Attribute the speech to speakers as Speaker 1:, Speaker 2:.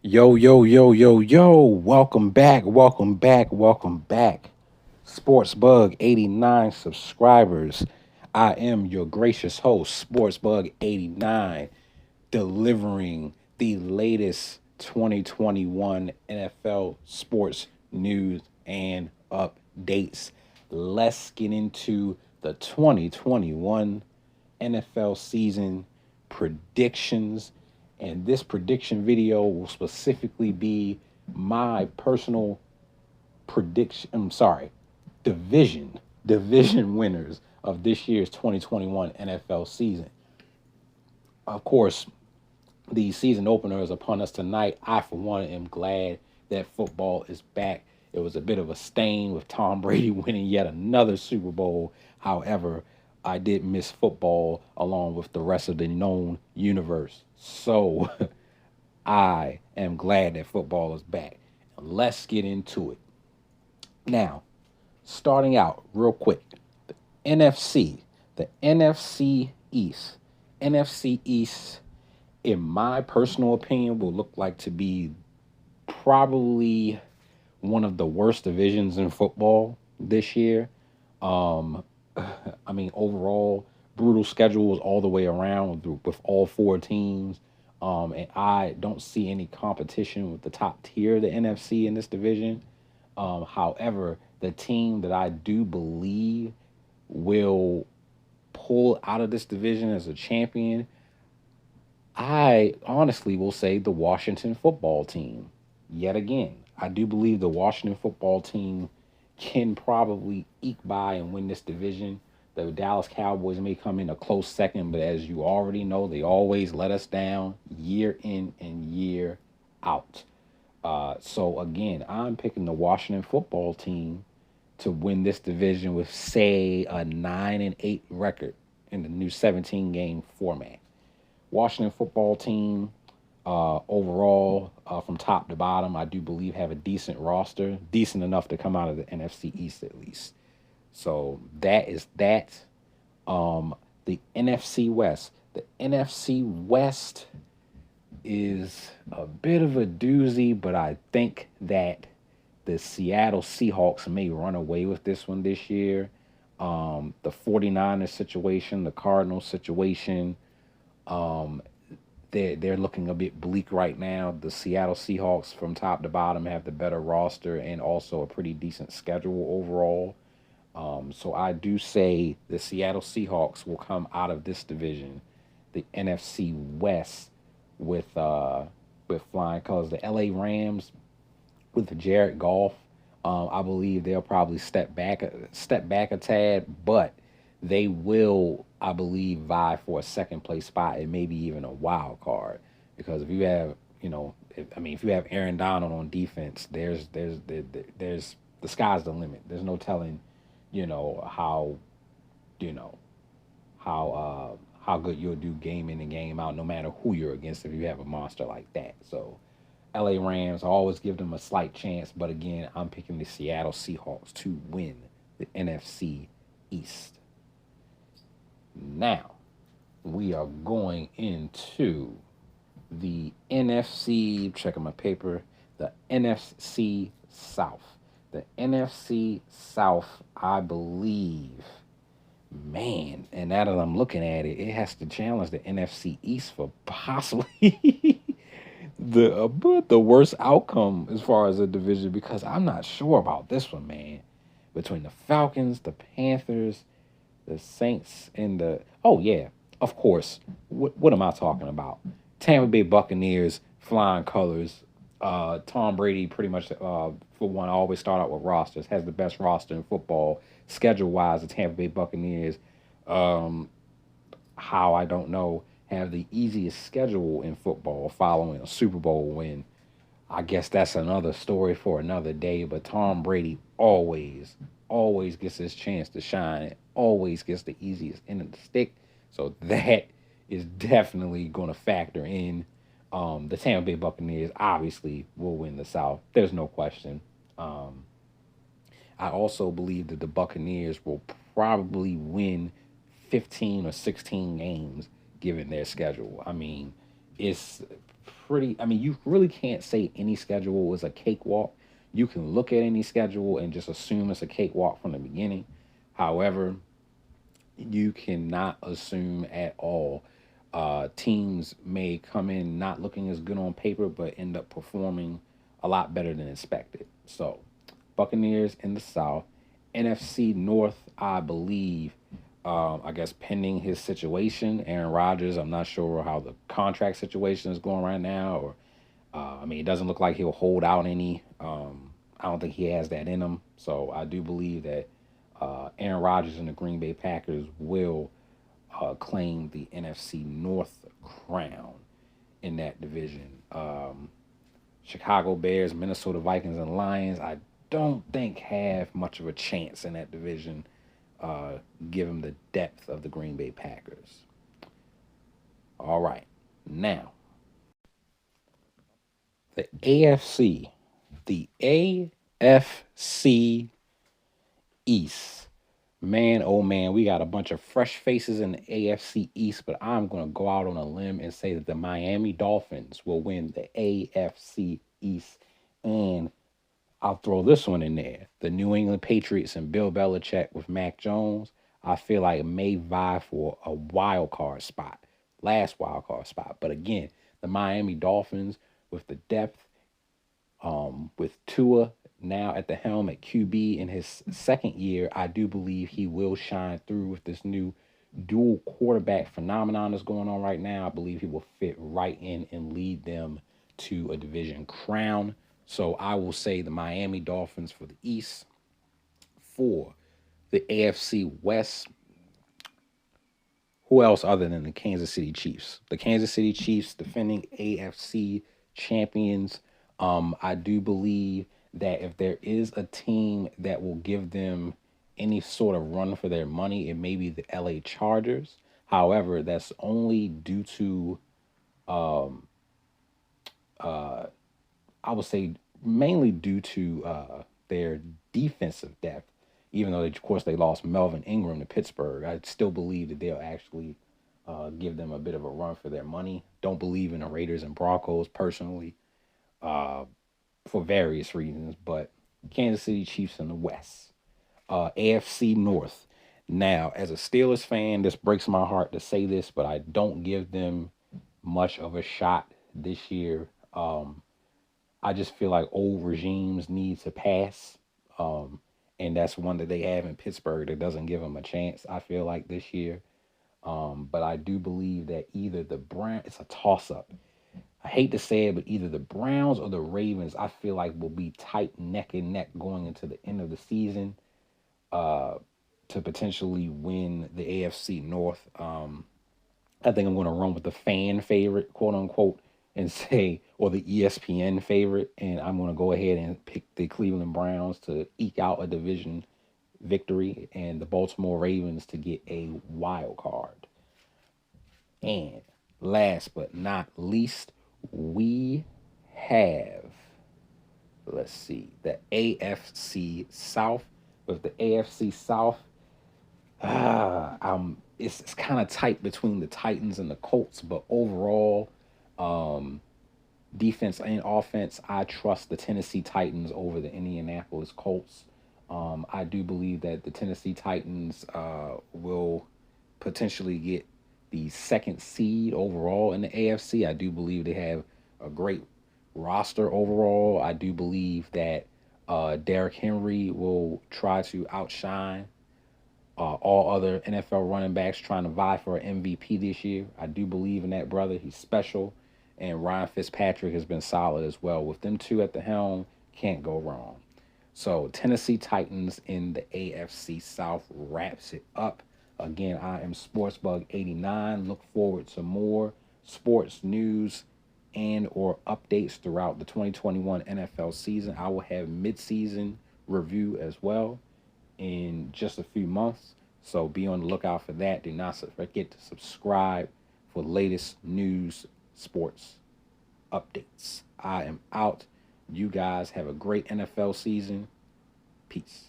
Speaker 1: Yo, yo, yo, yo, yo. Welcome back. Welcome back. Welcome back. Sports Bug 89 subscribers. I am your gracious host, Sports Bug 89, delivering the latest 2021 NFL sports news and updates. Let's get into the 2021 NFL season predictions. And this prediction video will specifically be my personal prediction. I'm sorry, division winners of this year's 2021 NFL season. Of course, the season opener is upon us tonight. I, for one, am glad that football is back. It was a bit of a stain with Tom Brady winning yet another Super Bowl. However, I did miss football along with the rest of the known universe. So I am glad that football is back. Let's get into it. Now, starting out real quick, the NFC, the NFC East. NFC East, in my personal opinion, will look like to be probably one of the worst divisions in football this year. Um, I mean, overall, brutal schedules all the way around with all four teams. And I don't see any competition with the top tier of the NFC in this division. However, the team that I do believe will pull out of this division as a champion, I honestly will say the Washington football team. Yet again, I do believe the Washington football team can probably eke by and win this division. The Dallas Cowboys may come in a close second, but as you already know, they always let us down year in and year out. So again, I'm picking the Washington football team to win this division with, say, a 9-8 record in the new 17 game format. Washington football team, overall, from top to bottom, I do believe have a decent roster, decent enough to come out of the NFC East at least. So that is that. The NFC West. The NFC West is a bit of a doozy, but I think that the Seattle Seahawks may run away with this one this year. The 49ers situation, the Cardinals situation, um, they're looking a bit bleak right now. The Seattle Seahawks, from top to bottom, have the better roster and also a pretty decent schedule overall. So I do say the Seattle Seahawks will come out of this division, the NFC West, with flying colors. The LA Rams with Jared Goff, I believe they'll probably step back a tad, but they will, I believe, vie for a second place spot and maybe even a wild card. Because if you have, if you have Aaron Donald on defense, there's the sky's the limit. There's no telling, you know how you know how good you'll do game in and game out, no matter who you're against. If you have a monster like that, so LA Rams, I always give them a slight chance, but again, I'm picking the Seattle Seahawks to win the NFC East. Now, we are going into the NFC, checking my paper, the NFC South. The NFC South, I believe, man, and now that I'm looking at it, it has to challenge the NFC East for possibly the worst outcome as far as a division, because I'm not sure about this one, man. Between the Falcons, the Panthers, the Saints, and the oh yeah, of course. What am I talking about? Tampa Bay Buccaneers, flying colors. Tom Brady, pretty much, for one, always start out with rosters. Has the best roster in football schedule wise. The Tampa Bay Buccaneers, um, how I don't know, have the easiest schedule in football following a Super Bowl win. I guess that's another story for another day, but Tom Brady always gets his chance to shine, always gets the easiest end of the stick. So that is definitely going to factor in. The Tampa Bay Buccaneers obviously will win the South. There's no question. Um, I also believe that the Buccaneers will probably win 15 or 16 games given their schedule. I mean, it's pretty. I mean, you really can't say any schedule is a cakewalk. You can look at any schedule and just assume it's a cakewalk from the beginning. However, you cannot assume at all. Teams may come in not looking as good on paper, but end up performing a lot better than expected. So, Buccaneers in the South, NFC North, I believe. I guess pending his situation, Aaron Rodgers. I'm not sure how the contract situation is going right now, or I mean, it doesn't look like he'll hold out any. I don't think he has that in him. So I do believe that Aaron Rodgers and the Green Bay Packers will claim the NFC North crown in that division. Chicago Bears, Minnesota Vikings, and Lions, I don't think have much of a chance in that division, given the depth of the Green Bay Packers. All right. Now, the AFC. The AFC East. Man, oh man, we got a bunch of fresh faces in the AFC East, but I'm going to go out on a limb and say that the Miami Dolphins will win the AFC East. And I'll throw this one in there. The New England Patriots and Bill Belichick with Mac Jones, I feel like may vie for a wild card spot, last wild card spot. But again, the Miami Dolphins with the depth, with Tua now at the helm at QB in his second year, I do believe he will shine through with this new dual quarterback phenomenon that's going on right now. I believe he will fit right in and lead them to a division crown. So I will say the Miami Dolphins for the East. For the AFC West, who else other than the Kansas City Chiefs? The Kansas City Chiefs, defending AFC champions. I do believe that if there is a team that will give them any sort of run for their money, it may be the LA Chargers. However, that's only due to, I would say, mainly due to their defensive depth. Even though, of course, they lost Melvin Ingram to Pittsburgh, I still believe that they'll actually give them a bit of a run for their money. Don't believe in the Raiders and Broncos personally, for various reasons, but Kansas City Chiefs in the West. AFC North. Now, as a Steelers fan, this breaks my heart to say this, but I don't give them much of a shot this year. I just feel like old regimes need to pass. And that's one that they have in Pittsburgh that doesn't give them a chance, I feel like, this year. But I do believe that either the Browns, it's a toss up. I hate to say it, but either the Browns or the Ravens, I feel like will be tight neck and neck going into the end of the season, to potentially win the AFC North. I think I'm going to run with the fan favorite, quote unquote, and say, or the ESPN favorite, and I'm going to go ahead and pick the Cleveland Browns to eke out a division victory and the Baltimore Ravens to get a wild card. And last but not least, we have, let's see, the AFC South. With the AFC South, it's kind of tight between the Titans and the Colts, but overall, defense and offense, I trust the Tennessee Titans over the Indianapolis Colts. I do believe that the Tennessee Titans will potentially get the second seed overall in the AFC. I do believe they have a great roster overall. I do believe that Derrick Henry will try to outshine all other NFL running backs trying to vie for an MVP this year. I do believe in that brother. He's special. And Ryan Fitzpatrick has been solid as well. With them two at the helm, can't go wrong. So Tennessee Titans in the AFC South wraps it up. Again, I am SportsBug89. Look forward to more sports news and or updates throughout the 2021 NFL season. I will have mid-season review as well in just a few months. So be on the lookout for that. Do not forget to subscribe for latest news, sports updates. I am out. You guys have a great NFL season. Peace.